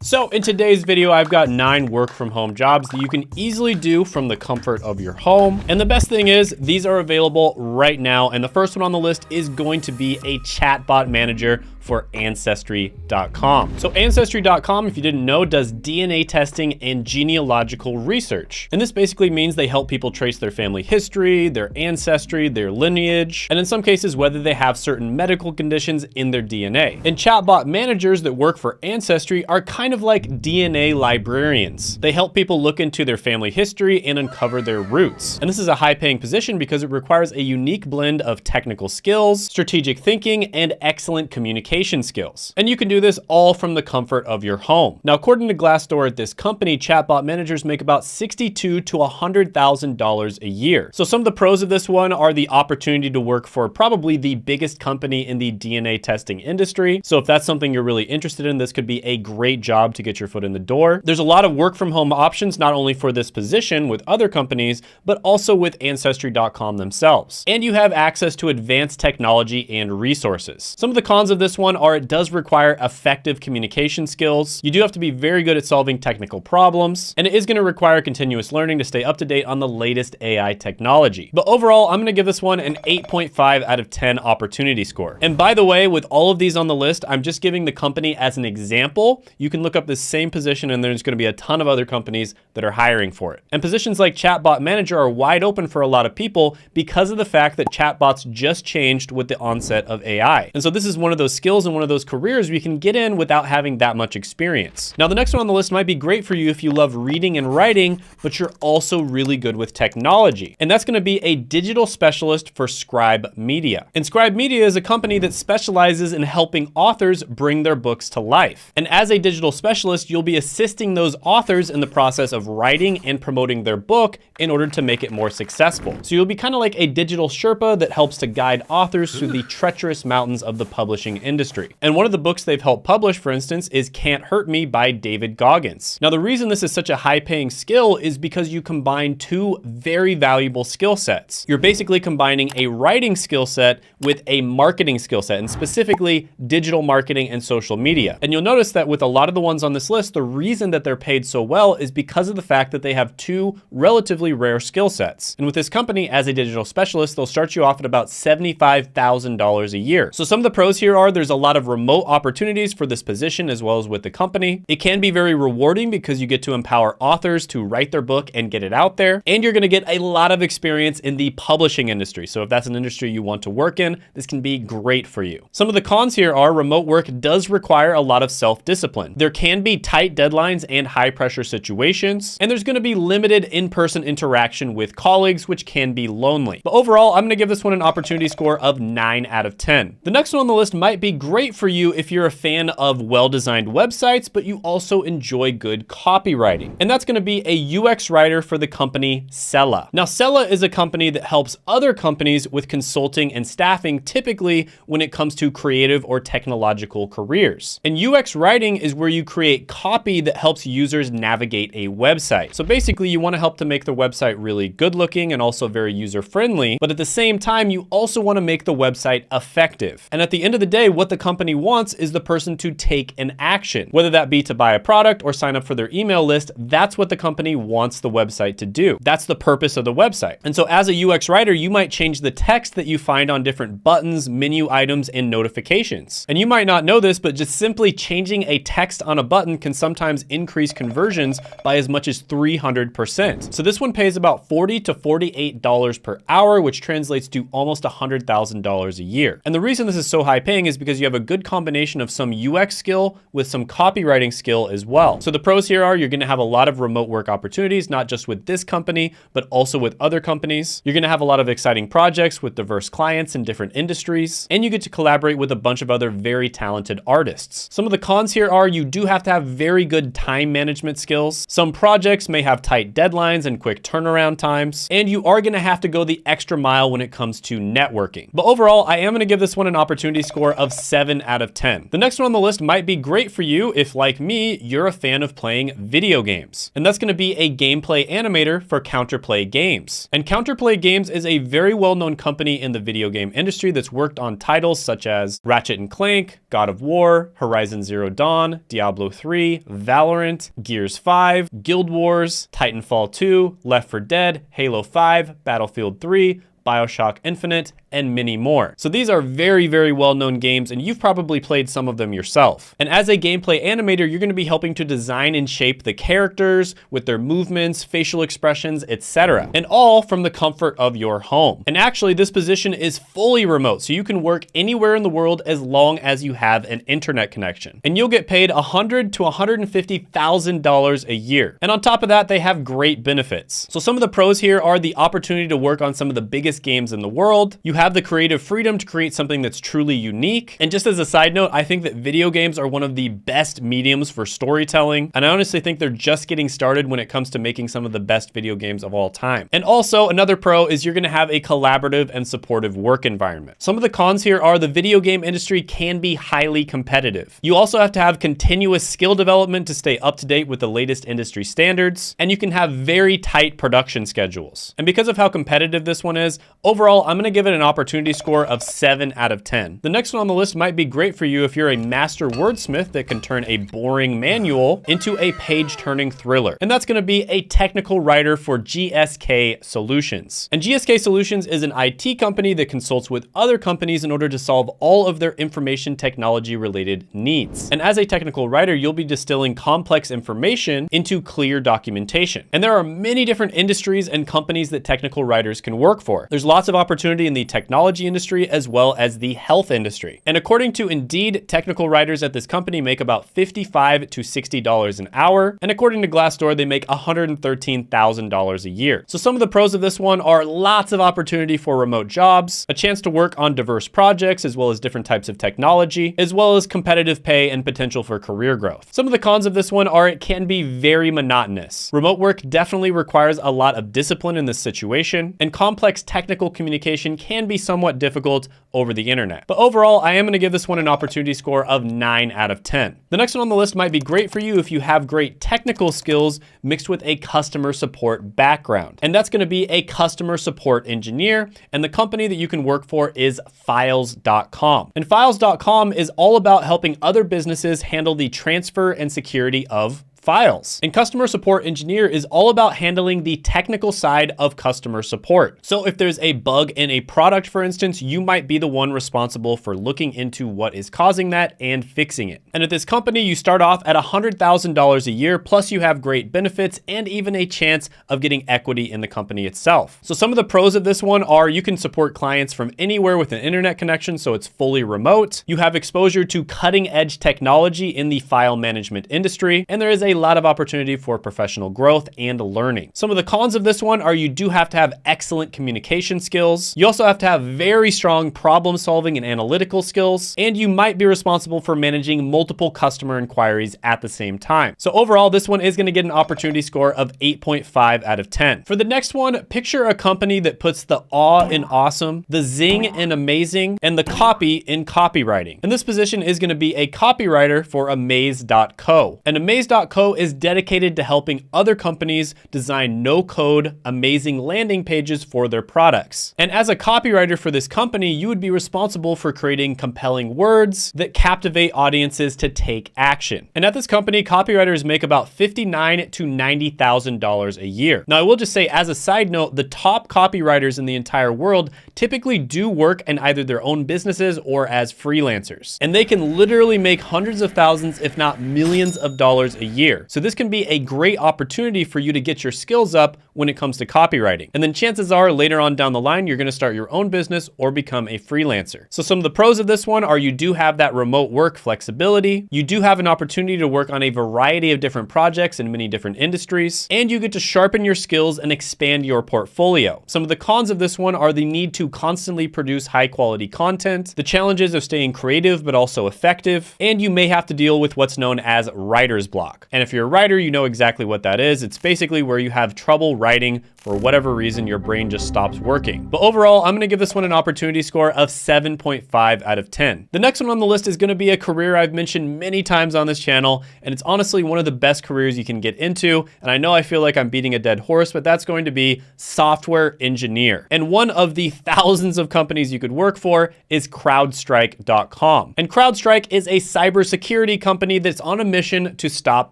So in today's video, I've got 9 work from home jobs that you can easily do from the comfort of your home. And the best thing is these are available right now. And the first one on the list is going to be a chatbot manager for ancestry.com. So ancestry.com, if you didn't know, does DNA testing and genealogical research. And this basically means they help people trace their family history, their ancestry, their lineage, and in some cases, whether they have certain medical conditions in their DNA. And chatbot managers that work for Ancestry are kind of like DNA librarians. They help people look into their family history and uncover their roots. And this is a high-paying position because it requires a unique blend of technical skills, strategic thinking, and excellent communication skills. And you can do this all from the comfort of your home. Now, according to Glassdoor at this company, chatbot managers make about $62,000 to $100,000 a year. So some of the pros of this one are the opportunity to work for probably the biggest company in the DNA testing industry. So if that's something you're really interested in, this could be a great job to get your foot in the door. There's a lot of work from home options, not only for this position with other companies, but also with ancestry.com themselves. And you have access to advanced technology and resources. Some of the cons of this one are it does require effective communication skills. You do have to be very good at solving technical problems, and it is going to require continuous learning to stay up to date on the latest AI technology. But overall, I'm going to give this one an 8.5 out of 10 opportunity score. And by the way, with all of these on the list, I'm just giving the company as an example. You can look up this same position and there's going to be a ton of other companies that are hiring for it. And positions like chatbot manager are wide open for a lot of people because of the fact that chatbots just changed with the onset of AI. And so this is one of those skills and one of those careers where you can get in without having that much experience. Now, the next one on the list might be great for you if you love reading and writing, but you're also really good with technology. And that's going to be a digital specialist for Scribe Media. And Scribe Media is a company that specializes in helping authors bring their books to life. And as a digital specialist, you'll be assisting those authors in the process of writing and promoting their book in order to make it more successful. So you'll be kind of like a digital Sherpa that helps to guide authors through the treacherous mountains of the publishing industry. And one of the books they've helped publish, for instance, is Can't Hurt Me by David Goggins. Now, the reason this is such a high-paying skill is because you combine 2 very valuable skill sets. You're basically combining a writing skill set with a marketing skill set, and specifically digital marketing and social media. And you'll notice that with a lot of the ones on this list, the reason that they're paid so well is because of the fact that they have 2 relatively rare skill sets. And with this company, as a digital specialist, they'll start you off at about $75,000 a year. So some of the pros here are there's a lot of remote opportunities for this position as well as with the company. It can be very rewarding because you get to empower authors to write their book and get it out there. And you're going to get a lot of experience in the publishing industry. So if that's an industry you want to work in, this can be great for you. Some of the cons here are remote work does require a lot of self-discipline. There can be tight deadlines and high pressure situations, and there's going to be limited in-person interaction with colleagues, which can be lonely. But overall, I'm going to give this one an opportunity score of 9 out of 10. The next one on the list might be great for you if you're a fan of well-designed websites, but you also enjoy good copywriting. And that's going to be a UX writer for the company Sella. Now, Sella is a company that helps other companies with consulting and staffing, typically when it comes to creative or technological careers. And UX writing is where you create copy that helps users navigate a website. So basically, you want to help to make the website really good looking and also very user-friendly, but at the same time, you also want to make the website effective. And at the end of the day, what the company wants is the person to take an action, whether that be to buy a product or sign up for their email list. That's what the company wants the website to do. That's the purpose of the website. And so as a UX writer, you might change the text that you find on different buttons, menu items, and notifications. And you might not know this, but just simply changing a text on a button can sometimes increase conversions by as much as 300%. So this one pays about $40 to $48 per hour, which translates to almost $100,000 a year. And the reason this is so high paying is because you have a good combination of some UX skill with some copywriting skill as well. So the pros here are you're going to have a lot of remote work opportunities, not just with this company, but also with other companies. You're going to have a lot of exciting projects with diverse clients in different industries, and you get to collaborate with a bunch of other very talented artists. Some of the cons here are you do have to have very good time management skills. Some projects may have tight deadlines and quick turnaround times, and you are going to have to go the extra mile when it comes to networking. But overall, I am going to give this one an opportunity score of 7 out of 10. The next one on the list might be great for you if, like me, you're a fan of playing video games. And that's gonna be a gameplay animator for Counterplay Games. And Counterplay Games is a very well-known company in the video game industry that's worked on titles such as Ratchet & Clank, God of War, Horizon Zero Dawn, Diablo 3, Valorant, Gears 5, Guild Wars, Titanfall 2, Left 4 Dead, Halo 5, Battlefield 3, BioShock Infinite, and many more. So these are very, very well-known games, and you've probably played some of them yourself. And as a gameplay animator, you're gonna be helping to design and shape the characters with their movements, facial expressions, etc. And all from the comfort of your home. And actually, this position is fully remote, so you can work anywhere in the world as long as you have an internet connection. And you'll get paid $100,000 to $150,000 a year. And on top of that, they have great benefits. So some of the pros here are the opportunity to work on some of the biggest games in the world. You have the creative freedom to create something that's truly unique. And just as a side note, I think that video games are one of the best mediums for storytelling. And I honestly think they're just getting started when it comes to making some of the best video games of all time. And also another pro is you're gonna have a collaborative and supportive work environment. Some of the cons here are the video game industry can be highly competitive. You also have to have continuous skill development to stay up to date with the latest industry standards. And you can have very tight production schedules. And because of how competitive this one is, overall, I'm gonna give it an opportunity score of 7 out of 10. The next one on the list might be great for you if you're a master wordsmith that can turn a boring manual into a page-turning thriller. And that's gonna be a technical writer for GSK Solutions. And GSK Solutions is an IT company that consults with other companies in order to solve all of their information technology related needs. And as a technical writer, you'll be distilling complex information into clear documentation. And there are many different industries and companies that technical writers can work for. There's lots of opportunity in the technology industry as well as the health industry. And according to Indeed, technical writers at this company make about $55 to $60 an hour. And according to Glassdoor, they make $113,000 a year. So some of the pros of this one are lots of opportunity for remote jobs, a chance to work on diverse projects as well as different types of technology, as well as competitive pay and potential for career growth. Some of the cons of this one are it can be very monotonous. Remote work definitely requires a lot of discipline in this situation, and complex technical communication can be somewhat difficult over the internet. But overall, I am gonna give this one an opportunity score of 9 out of 10. The next one on the list might be great for you if you have great technical skills mixed with a customer support background. And that's gonna be a customer support engineer. And the company that you can work for is files.com. And files.com is all about helping other businesses handle the transfer and security of files. And customer support engineer is all about handling the technical side of customer support. So if there's a bug in a product, for instance, you might be the one responsible for looking into what is causing that and fixing it. And at this company, you start off at $100,000 a year, plus you have great benefits and even a chance of getting equity in the company itself. So some of the pros of this one are you can support clients from anywhere with an internet connection, so it's fully remote. You have exposure to cutting edge technology in the file management industry, and there is a lot of opportunity for professional growth and learning. Some of the cons of this one are you do have to have excellent communication skills. You also have to have very strong problem solving and analytical skills, and you might be responsible for managing multiple customer inquiries at the same time. So overall, this one is going to get an opportunity score of 8.5 out of 10. For the next one, picture a company that puts the awe in awesome, the zing in amazing, and the copy in copywriting. And this position is going to be a copywriter for amaze.co. And amaze.co is dedicated to helping other companies design no-code, amazing landing pages for their products. And as a copywriter for this company, you would be responsible for creating compelling words that captivate audiences to take action. And at this company, copywriters make about $59,000 to $90,000 a year. Now, I will just say, as a side note, the top copywriters in the entire world typically do work in either their own businesses or as freelancers. And they can literally make hundreds of thousands, if not millions of dollars a year. So this can be a great opportunity for you to get your skills up when it comes to copywriting. And then chances are later on down the line, you're gonna start your own business or become a freelancer. So some of the pros of this one are you do have that remote work flexibility. You do have an opportunity to work on a variety of different projects in many different industries, and you get to sharpen your skills and expand your portfolio. Some of the cons of this one are the need to constantly produce high quality content, the challenges of staying creative but also effective, and you may have to deal with what's known as writer's block. And And if you're a writer, you know exactly what that is. It's basically where you have trouble writing for whatever reason, your brain just stops working. But overall, I'm gonna give this one an opportunity score of 7.5 out of 10. The next one on the list is gonna be a career I've mentioned many times on this channel, and it's honestly one of the best careers you can get into. And I know I feel like I'm beating a dead horse, but that's going to be software engineer. And one of the thousands of companies you could work for is CrowdStrike.com. And CrowdStrike is a cybersecurity company that's on a mission to stop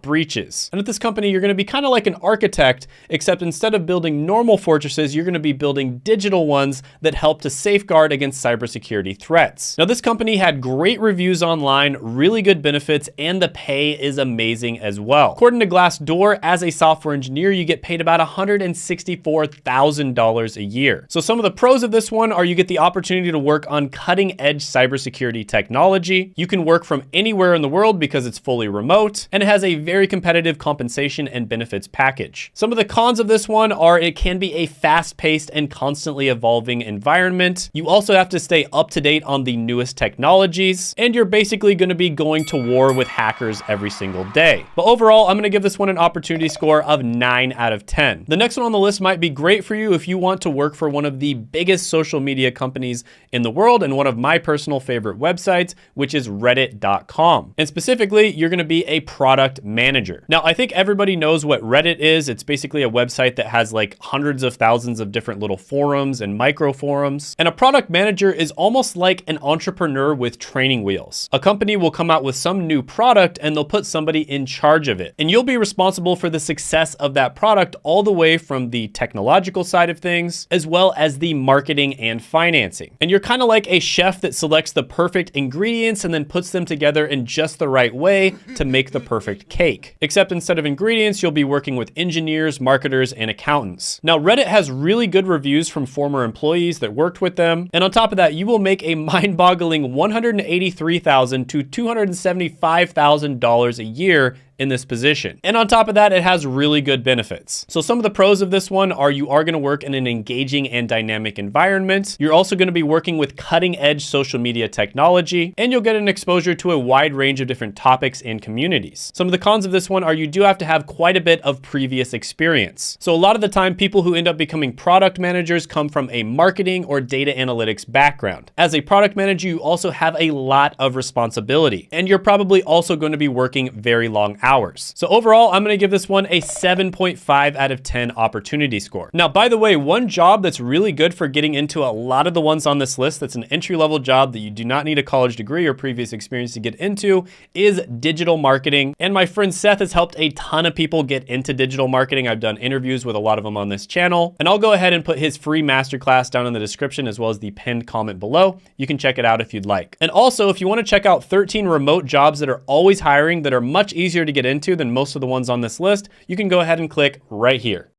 breaches. And at this company, you're gonna be kind of like an architect, except instead of building normal fortresses, you're gonna be building digital ones that help to safeguard against cybersecurity threats. Now, this company had great reviews online, really good benefits, and the pay is amazing as well. According to Glassdoor, as a software engineer, you get paid about $164,000 a year. So some of the pros of this one are you get the opportunity to work on cutting edge cybersecurity technology. You can work from anywhere in the world because it's fully remote, and it has a very competitive compensation and benefits package. Some of the cons of this one are it can be a fast-paced and constantly evolving environment. You also have to stay up to date on the newest technologies, and you're basically going to be going to war with hackers every single day. But overall, I'm going to give this one an opportunity score of 9 out of 10. The next one on the list might be great for you if you want to work for one of the biggest social media companies in the world and one of my personal favorite websites, which is reddit.com. And specifically, you're going to be a product manager. Now, I think everybody knows what Reddit is. It's basically a website that has like hundreds of thousands of different little forums and micro forums. And a product manager is almost like an entrepreneur with training wheels. A company will come out with some new product and they'll put somebody in charge of it. And you'll be responsible for the success of that product all the way from the technological side of things, as well as the marketing and financing. And you're kind of like a chef that selects the perfect ingredients and then puts them together in just the right way to make the perfect cake. Except instead of ingredients, you'll be working with engineers, marketers, and accountants. Now, Reddit has really good reviews from former employees that worked with them. And on top of that, you will make a mind-boggling $183,000 to $275,000 a year in this position. And on top of that, it has really good benefits. So some of the pros of this one are you are going to work in an engaging and dynamic environment. You're also going to be working with cutting edge social media technology, and you'll get an exposure to a wide range of different topics and communities. Some of the cons of this one are you do have to have quite a bit of previous experience. So a lot of the time, people who end up becoming product managers come from a marketing or data analytics background. As a product manager, you also have a lot of responsibility, and you're probably also going to be working very long hours. So overall, I'm going to give this one a 7.5 out of 10 opportunity score. Now, by the way, one job that's really good for getting into a lot of the ones on this list that's an entry-level job that you do not need a college degree or previous experience to get into is digital marketing. And my friend Seth has helped a ton of people get into digital marketing. I've done interviews with a lot of them on this channel, and I'll go ahead and put his free masterclass down in the description as well as the pinned comment below. You can check it out if you'd like. And also, if you want to check out 13 remote jobs that are always hiring that are much easier to get into than most of the ones on this list, you can go ahead and click right here.